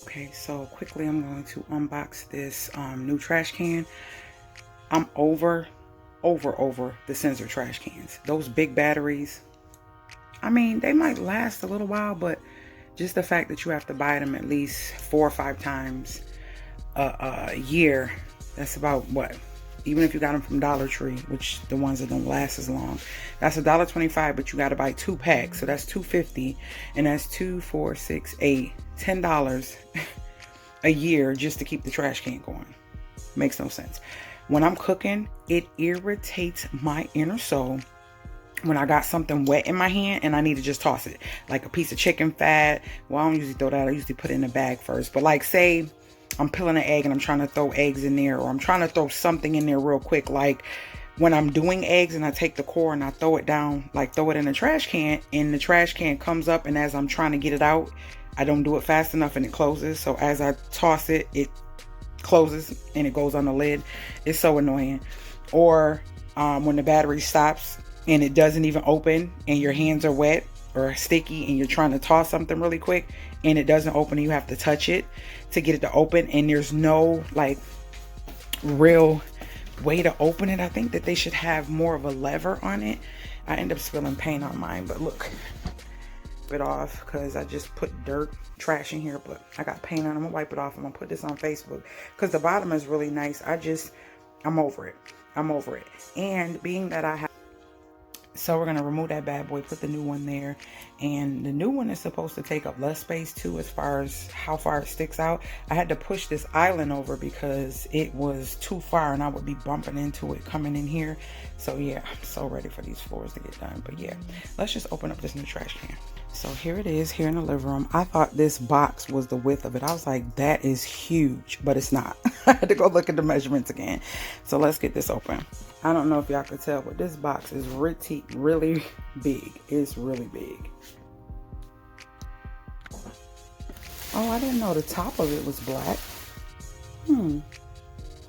Okay, so quickly I'm going to unbox this new trash can. I'm over the sensor trash cans. Those big batteries, I mean, they might last a little while, but just the fact that you have to buy them at least 4 or 5 times a year, that's about what? Even if you got them from Dollar Tree, which the ones that don't last as long, that's $1.25, but you got to buy 2 packs, so that's $2.50, and that's 2, 4, 6, 8, $10 a year just to keep the trash can going. Makes no sense. When I'm cooking, it irritates my inner soul when I got something wet in my hand and I need to just toss it, like a piece of chicken fat. Well, I don't usually throw that. I usually put it in a bag first. But like, say I'm peeling an egg and I'm trying to throw eggs in there, or I'm trying to throw something in there real quick, like when I'm doing eggs and I take the core and I throw it down, like throw it in the trash can, and the trash can comes up, and as I'm trying to get it out, I don't do it fast enough and it closes. So as I toss it, it closes and it goes on the lid. It's so annoying. Or when the battery stops and it doesn't even open, and your hands are wet or sticky, and you're trying to toss something really quick and it doesn't open, and you have to touch it to get it to open, and there's no like real way to open it. I think that they should have more of a lever on it. I end up spilling paint on mine, but look, it off because I just put dirt trash in here, but I got paint on. I'm gonna wipe it off. I'm gonna put this on Facebook because the bottom is really nice. I'm over it. And being that I have, so we're gonna remove that bad boy, put the new one there, and the new one is supposed to take up less space too, as far as how far it sticks out. I had to push this island over because it was too far and I would be bumping into it coming in here. So yeah, I'm so ready for these floors to get done. But yeah, let's just open up this new trash can. So here it is, here in the living room. I thought this box was the width of it. I was like, that is huge, but it's not. I had to go look at the measurements again. So let's get this open. I don't know if y'all could tell, but this box is really big. It's really big. Oh, I didn't know the top of it was black.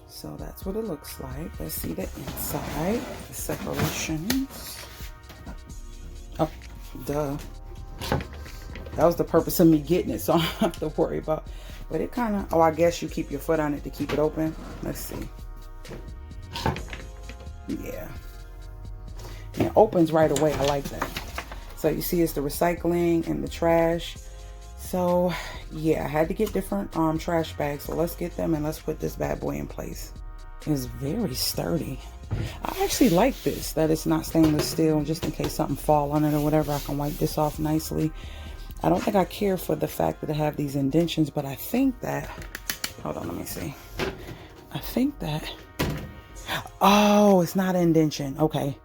So that's what it looks like. Let's see the inside, the separations. Oh, duh. That was the purpose of me getting it, so I don't have to worry about. But it kind of, oh, I guess you keep your foot on it to keep it open. Let's see. Yeah. And it opens right away. I like that. So you see it's the recycling and the trash. So yeah, I had to get different trash bags. So let's get them and let's put this bad boy in place. It's very sturdy. I actually like this, that it's not stainless steel, just in case something fall on it or whatever. I can wipe this off nicely. I don't think I care for the fact that I have these indentions, but I think that, hold on, let me see. I think that, oh, it's not an indention. Okay.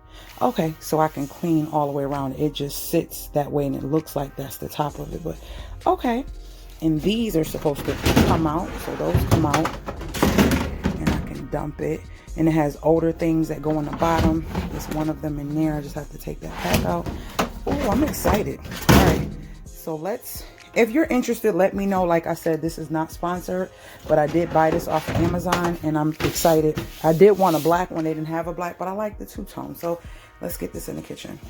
Okay, so I can clean all the way around. It just sits that way and it looks like that's the top of it, but okay. And these are supposed to come out, so those come out and I can dump it. And it has older things that go on the bottom. There's one of them in there. I just have to take that pack out. Oh, I'm excited. All right, so let's, if you're interested, let me know. Like I said, this is not sponsored, but I did buy this off of Amazon and I'm excited. I did want a black one. They didn't have a black, but I like the two-tone. So let's get this in the kitchen.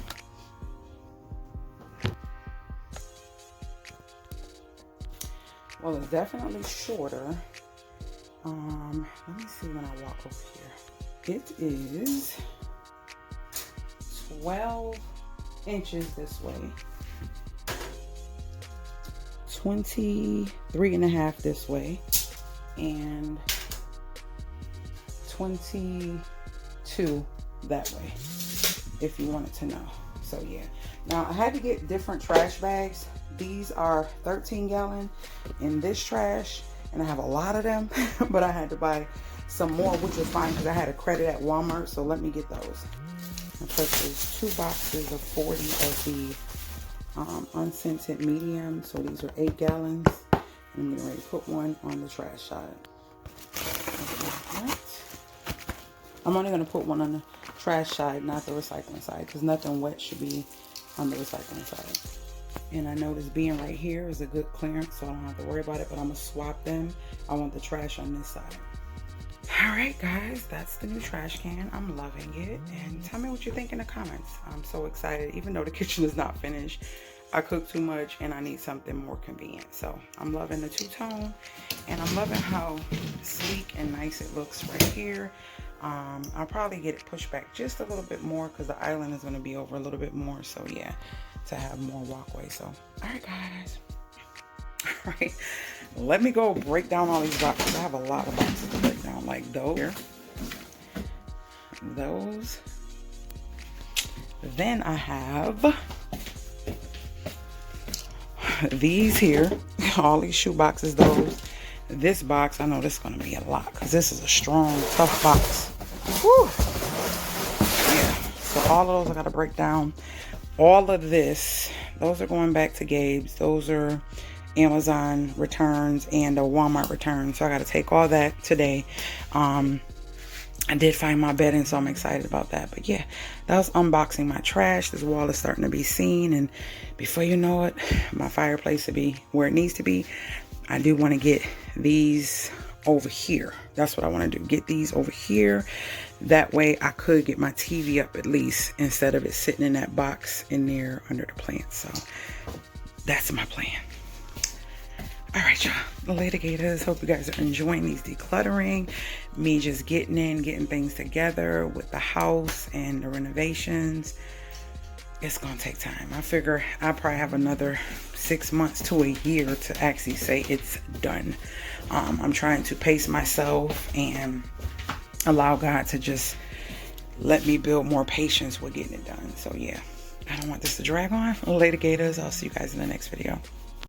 Well, it's definitely shorter. Let me see when I walk over here. It is 12 inches this way, 23 and a half this way, and 22 that way, if you wanted to know. So yeah, now I had to get different trash bags. These are 13 gallon in this trash, and I have a lot of them, but I had to buy some more, which was fine because I had a credit at Walmart. So let me get those. I purchased 2 boxes of 40 of the unscented medium. So these are 8 gallons. And I'm getting ready to put one on the trash side. I'm only going to put one on the trash side, not the recycling side, because nothing wet should be on the recycling side. And I noticed being right here is a good clearance, so I don't have to worry about it, but I'm going to swap them. I want the trash on this side. All right, guys, that's the new trash can. I'm loving it. And tell me what you think in the comments. I'm so excited, even though the kitchen is not finished. I cook too much and I need something more convenient. So I'm loving the two-tone, and I'm loving how sleek and nice it looks right here. I'll probably get it pushed back just a little bit more because the island is going to be over a little bit more. So yeah, to have more walkway. So all right, guys. All right, let me go break down all these boxes. I have a lot of boxes to break down, like those here, those. Then I have these here, all these shoe boxes, those. This box, I know this is going to be a lot because this is a strong, tough box. Whew. Yeah, so all of those I got to break down. All of this, those are going back to Gabe's. Those are Amazon returns and a Walmart return. So I got to take all that today. I did find my bedding, so I'm excited about that. But yeah, that was unboxing my trash. This wall is starting to be seen, and before you know it, my fireplace will be where it needs to be. I do want to get these over here. That's what I want to do. Get these over here. That way I could get my TV up at least, instead of it sitting in that box in there under the plants. So that's my plan. All right, y'all, the litigators, hope you guys are enjoying these decluttering, me just getting things together with the house and the renovations. It's gonna take time. I figure I'll probably have another 6 months to a year to actually say it's done. I'm trying to pace myself and allow God to just let me build more patience with getting it done. So yeah, I don't want this to drag on. Later, gators. I'll see you guys in the next video.